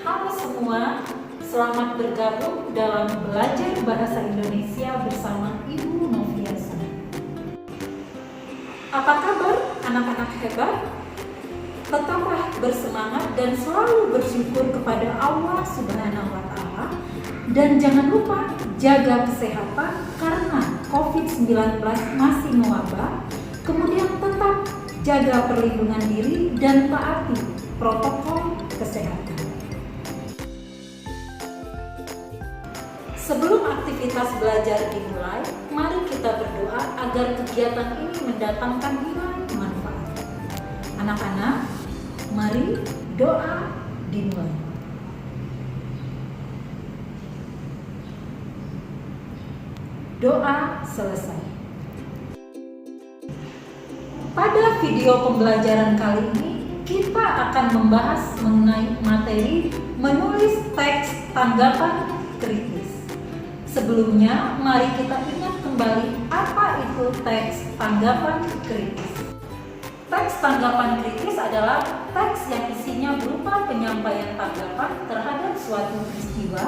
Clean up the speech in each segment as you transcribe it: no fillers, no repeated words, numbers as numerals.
Halo semua, selamat bergabung dalam belajar bahasa Indonesia bersama Ibu Noviasa. Apa kabar anak-anak hebat? Tetaplah bersemangat dan selalu bersyukur kepada Allah Subhanahu wa Ta'ala, dan jangan lupa jaga kesehatan karena COVID-19 masih mewabah. Kemudian tetap jaga perlindungan diri dan taati protokol kesehatan. Sebelum aktivitas belajar dimulai, mari kita berdoa agar kegiatan ini mendatangkan nilai manfaat. Anak-anak, mari doa dimulai. Doa selesai. Pada video pembelajaran kali ini, kita akan membahas mengenai materi menulis teks tanggapan kritis. Sebelumnya, mari kita ingat kembali apa itu teks tanggapan kritis. Teks tanggapan kritis adalah teks yang isinya berupa penyampaian tanggapan terhadap suatu peristiwa,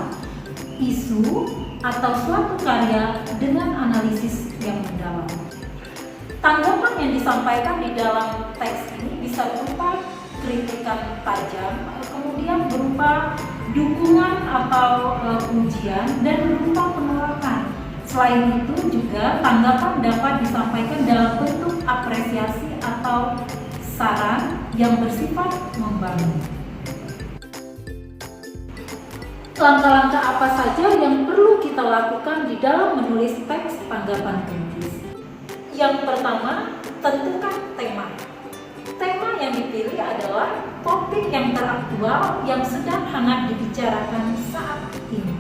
isu, atau suatu karya dengan analisis yang mendalam. Tanggapan yang disampaikan di dalam teks ini bisa berupa kritikan tajam, kemudian berupa dukungan atau pujian, dan berupa penolakan. Selain itu juga tanggapan dapat disampaikan dalam bentuk apresiasi atau saran yang bersifat membangun. Langkah-langkah apa saja yang perlu kita lakukan di dalam menulis teks tanggapan kritis? Yang pertama, tentukan tema. Tema yang dipilih adalah topik yang teraktual yang sedang hangat dibicarakan saat ini.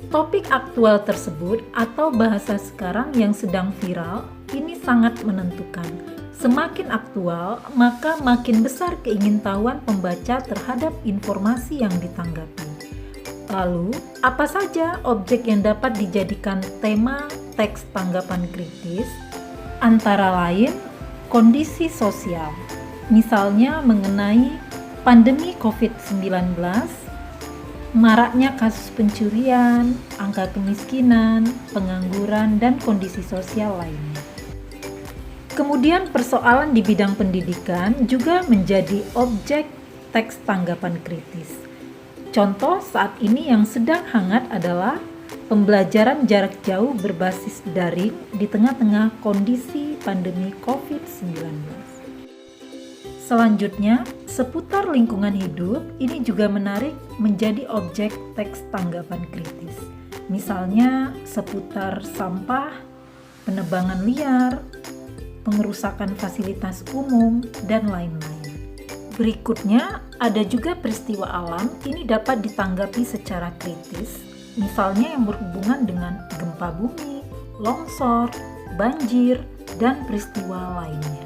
Topik aktual tersebut atau bahasa sekarang yang sedang viral ini sangat menentukan. Semakin aktual, maka makin besar keingintahuan pembaca terhadap informasi yang ditanggapi. Lalu, apa saja objek yang dapat dijadikan tema teks tanggapan kritis? Antara lain, kondisi sosial, misalnya mengenai pandemi COVID-19, maraknya kasus pencurian, angka kemiskinan, pengangguran, dan kondisi sosial lainnya. Kemudian persoalan di bidang pendidikan juga menjadi objek teks tanggapan kritis. Contoh saat ini yang sedang hangat adalah pembelajaran jarak jauh berbasis daring di tengah-tengah kondisi pandemi COVID-19. Selanjutnya, seputar lingkungan hidup ini juga menarik menjadi objek teks tanggapan kritis. Misalnya seputar sampah, penebangan liar, pengerusakan fasilitas umum, dan lain-lain. Berikutnya, ada juga peristiwa alam ini dapat ditanggapi secara kritis, misalnya yang berhubungan dengan gempa bumi, longsor, banjir, dan peristiwa lainnya.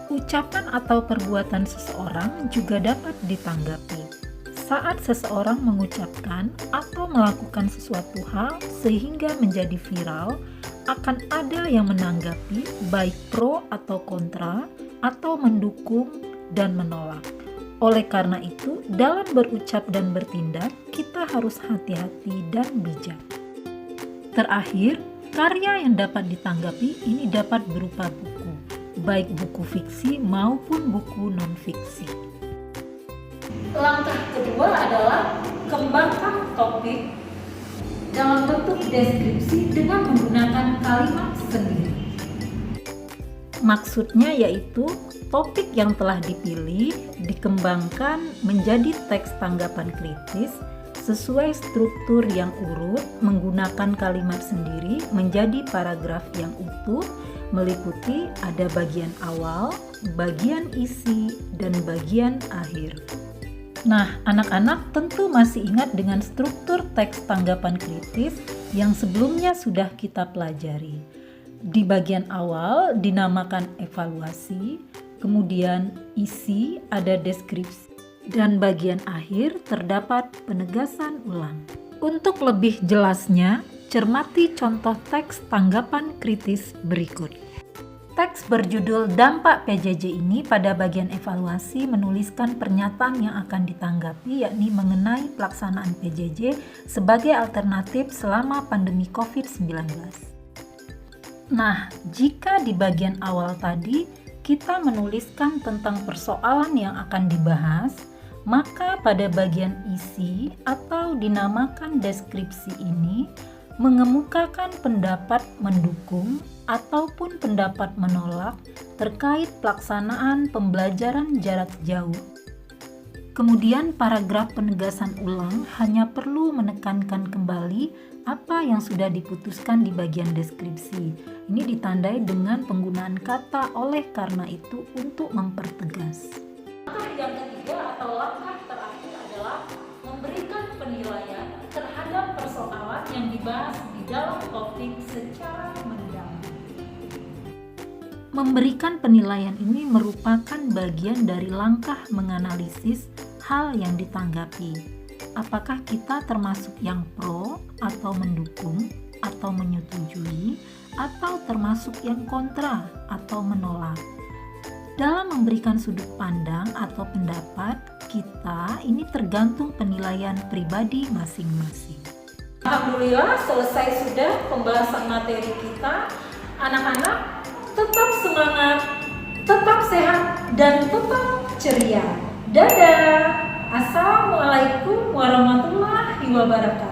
Ucapan atau perbuatan seseorang juga dapat ditanggapi. Saat seseorang mengucapkan atau melakukan sesuatu hal sehingga menjadi viral, akan ada yang menanggapi baik pro atau kontra, atau mendukung dan menolak. Oleh karena itu, dalam berucap dan bertindak, kita harus hati-hati dan bijak. Terakhir, karya yang dapat ditanggapi ini dapat berupa buku, baik buku fiksi maupun buku non-fiksi. Langkah kedua adalah kembangkan topik dalam bentuk deskripsi dengan menggunakan kalimat sendiri. Maksudnya yaitu topik yang telah dipilih dikembangkan menjadi teks tanggapan kritis sesuai struktur yang urut, menggunakan kalimat sendiri menjadi paragraf yang utuh, meliputi ada bagian awal, bagian isi, dan bagian akhir. Nah, anak-anak tentu masih ingat dengan struktur teks tanggapan kritis yang sebelumnya sudah kita pelajari. Di bagian awal dinamakan evaluasi, kemudian isi ada deskripsi, dan bagian akhir terdapat penegasan ulang. Untuk lebih jelasnya, cermati contoh teks tanggapan kritis berikut. Teks berjudul Dampak PJJ ini pada bagian evaluasi menuliskan pernyataan yang akan ditanggapi, yakni mengenai pelaksanaan PJJ sebagai alternatif selama pandemi COVID-19. Nah, jika di bagian awal tadi kita menuliskan tentang persoalan yang akan dibahas, maka pada bagian isi atau dinamakan deskripsi ini mengemukakan pendapat mendukung ataupun pendapat menolak terkait pelaksanaan pembelajaran jarak jauh. Kemudian paragraf penegasan ulang hanya perlu menekankan kembali apa yang sudah diputuskan di bagian deskripsi. Ini ditandai dengan penggunaan kata oleh karena itu untuk mempertegas. Langkah yang ketiga atau langkah terakhir adalah memberikan penilaian terhadap persoalan yang dibahas di dalam topik secara mendalam. Memberikan penilaian ini merupakan bagian dari langkah menganalisis hal yang ditanggapi. Apakah kita termasuk yang pro atau mendukung atau menyetujui atau termasuk yang kontra atau menolak. Dalam memberikan sudut pandang atau pendapat kita, ini tergantung penilaian pribadi masing-masing. Alhamdulillah selesai sudah pembahasan materi kita. Anak-anak tetap semangat, tetap sehat, dan tetap ceria. Dadah! Assalamualaikum warahmatullahi wabarakatuh.